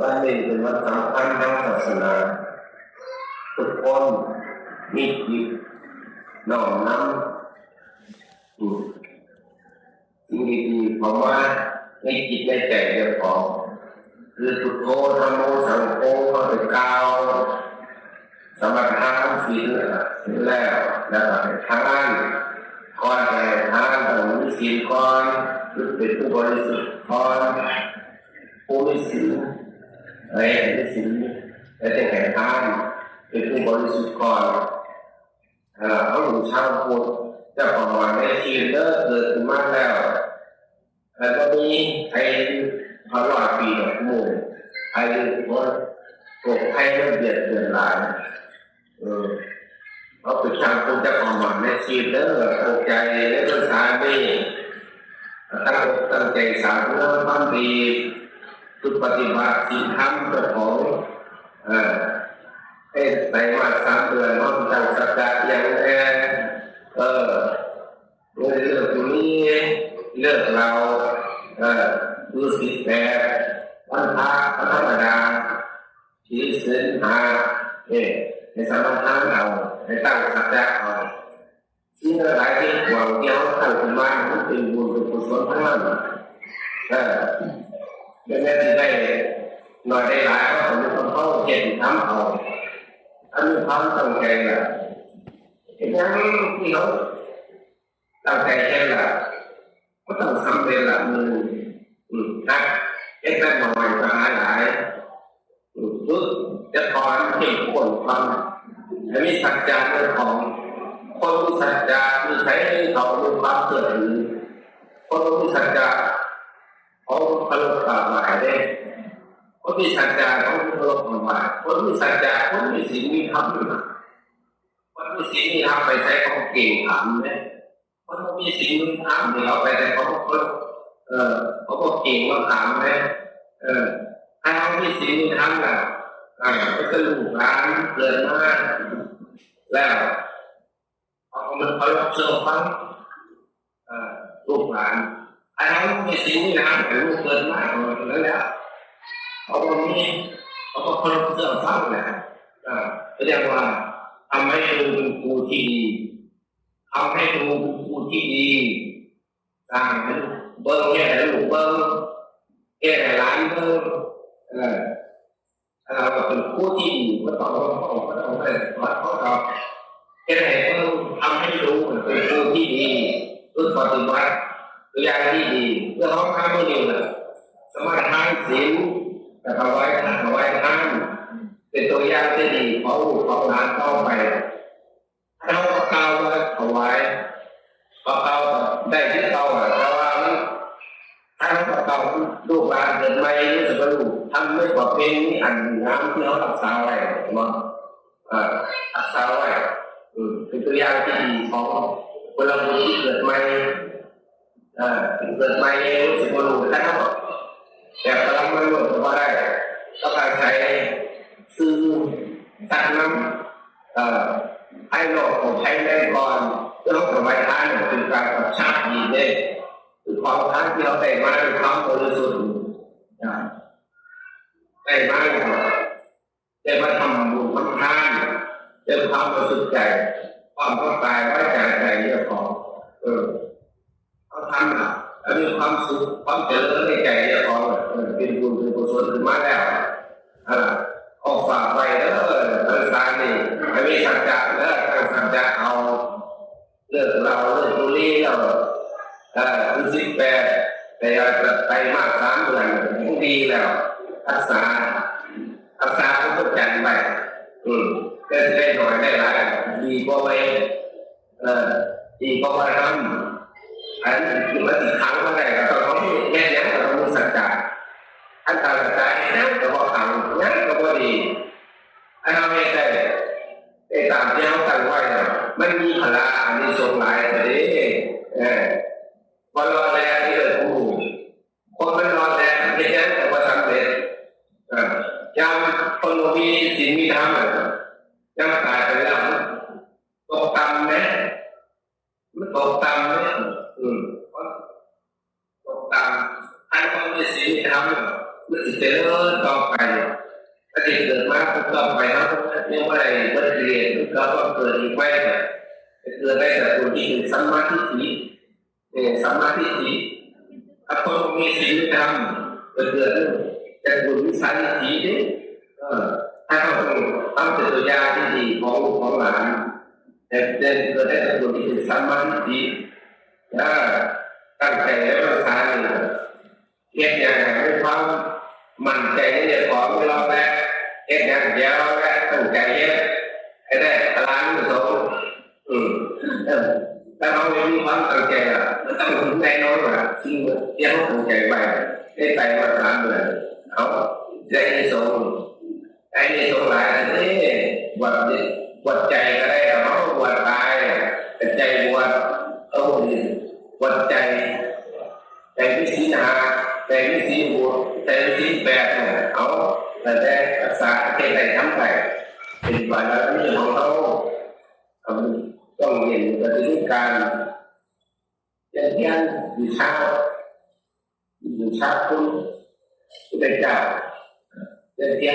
วันนี้เป็นวันสำคัญทางศาสนาทุกคนมีจิตน้อมนำสิ่งดีๆเข้ามาในจิตในใจเจ้าของคือพุทโธธัมโมสังโฆเข้าไปกล่าวสมถะศีลแล้วก็ให้ทานก่อนให้ทานต้องมีศีลก่อนคือเป็นผู้บริสุทธิ์ก่อนผู้มีศีลอะไรมีศีลแล้วจะให้ทานเป็นผู้บริสุทธิ์ก่อนเขาอยู่ชาวพุทธจะประมาณในชีวิตเกิดขึ้นมาแล้วแล้วก็มีใครพอ100 ปีกับหมู่ใครคนโกรธใครเรื่องเบียดเบียนหลายเขาเป็นชาวพุทธจะประมาณในชีวิตตกใจและก็สามีตั้งใจสร้างเรื่องความดีคือปฏิบัติศีลธรรมเจ้าของให้ใส่มา3 เดือนน้องตั้งสัจจะอย่างแน่เรื่องตรงนี้เรื่องเราดูสิแบบวันพระธรรมดาที่ศีลในสมถะเราในตั้งสัจจะเอาสิ่งอะไรที่หวังเดียวตั้งขึ้นมาเป็นบุญเป็นกุศลทั้งนั้นแม้ที่ได้หน่อยได้หลายก็ต้องมีคนเข้าเก็บทำเอาอันนี้ความตั้งใจล่ะเห็นยังที่เขาตั้งใจแค่ล่ะก็ต้องทำเป็นละมือนะเอ็กซ์หน่อยก็หลายฝึกจะถอนเก็บคนความอันนี้สัจจะเรื่องของคนมีสัจจะมีใช้เขามีความเสื่อมคนมีสัจจะเขาเคารพกฎหมายได้คนมีสัจจะเขาเคารพกฎหมายคนมีสัจจะคนมีศีลมีธรรมคนมีศีลมีธรรมไปใช้เขาเก่งถามเนี่ยคนมีศีลมีธรรมที่เราไปใช้เขาก็เก่งมาถามเนี่ยถ้าเขามีศีลมีธรรมล่ะก็จะลูกหลานเกิดมาแล้วมันคอยรับเชื่อฟังลูกหลานไอ้เขามีสิ่งนี้นะแต่ลูกเกิดมาแล้วแล้วเขาก็คอยรับเชื่อฟังนะเรียกว่าทำให้ดูเป็นครูที่ดีทำให้ดูเป็นครูที่ดีสร้างให้เบิ้งแก่ลูกเบิ้งแก่หลานเบิ้งเราก็เป็นครูที่ดีก็ต้องให้วัดเขาแค่ไหนก็ทำให้รู้เป็นครูที่ดีรู้ปฏิบัติตัวอย่างที่ดีเพื่อเขาทำตัวนี้นะสมาทานศีลแต่เอาไว้ท่านเป็นตัวอย่างที่ดีเขาหลานเข้าไปถ้าเขาเก่าเอาไว้เก่าได้ที่เก่าแต่ว่าถ้าเขาเก่าลูกหลานเกิดใหม่รู้สึกว่าลูกทำไม่กว่าเป็นอันน้ำที่เขารักษาไว้มั้งรักษาไว้เป็นตัวอย่างที่ดีของคนเราที่เกิดใหม่รู้สึกว่าลูกถ้าเขาแต่พลังมันหมดก็ได้ก็การใช้ซื้อตัดน้ำให้โลกของใช้แรงก่อนเพื่อให้ไว้ท่านเป็นการกับชาติดีเลยคือความท่านที่เราได้มาเป็นความบริสุทธิ์ได้มาได้มาทำบุญทำทานได้ความบริสุทธิ์ใจความเข้าใจไว้ใจเรื่องของเขาทำแล้วมีความสุขความเจริญในใจเรื่องของเป็นบุญเป็นกุศลขึ้นมาแล้วออกฝากไว้สารนี่ไม่มีสัจจะตั้งสัจจะเอาเรื่องเราเรื่องบุรีเราคือ18แต่จะไปมาก3 เดือนยังดีแล้วรักษาทุกอย่างไปได้หน่อยได้หลายดีกว่าไปดีกว่าไปทำอันนี้คือว่าอีกครั้งก็ได้ก็ต้องแค่นี้เราต้องมีสัจจะอันตรายนั่นก็ว่าทำนั่นก็ว่าดีอันนั้นไม่ได้ตามที่เขาตั้งไว้มันมีพลังอันนี้ทรงหลายแต่พอรอแรงที่เกิดของหมู่คนมันรอแรงไม่ใช่แต่ว่าสำเร็จยังคนมีศีลมีธรรมยังตายไปแล้วตกต่ำไหมมันตกต่ำไหมตกต่ำให้คนมีศีลมีธรรม มันจะเจริญต่อไปถ้าเกิดมาต่อไปเขายังไม่ได้บริเรียนก็ต้องเกิดอีกไม่แต่เกิดได้แต่คนที่เป็นสัมมาทิฏฐิสัมมาทิฏฐิถ้าคนมีศีลธรรมเกิดจะบุญวิสัยทิฏฐินี่ถ้าเขาตั้งตัวอย่างที่ดีของลูกของหลานแต่เกิดได้แต่คนที่เป็นสัมมาทิฏฐิตั้งใจแล้วรักษาเนี่ยเทียบอย่างให้ความมั่นใจในเรื่องของเราแล้เทียบอย่างเดียวแล้วตั้งใจเยอะให้ได้ตารางสองถ้าเราไม่มีความตั้งใจอ่ะมันต้องถึงแน่นอนอ่ะจริงที่เขาตั้งใจไปได้ไปมา3 เดือนเอาได้ในสองได้ในสองหลายนี่วัดใจก็ได้เขาวัดตายใจวัดวัดใจวิสีนาใจวิสีหัวใจวิสีแปดเอาแต่ได้รักษาเทศได้ทำไปเป็นบารมีของเขาต้องเห็นปฏิรูปการอย่างที่อยู่เช้าคุณเป็นเจ้าอย่างที่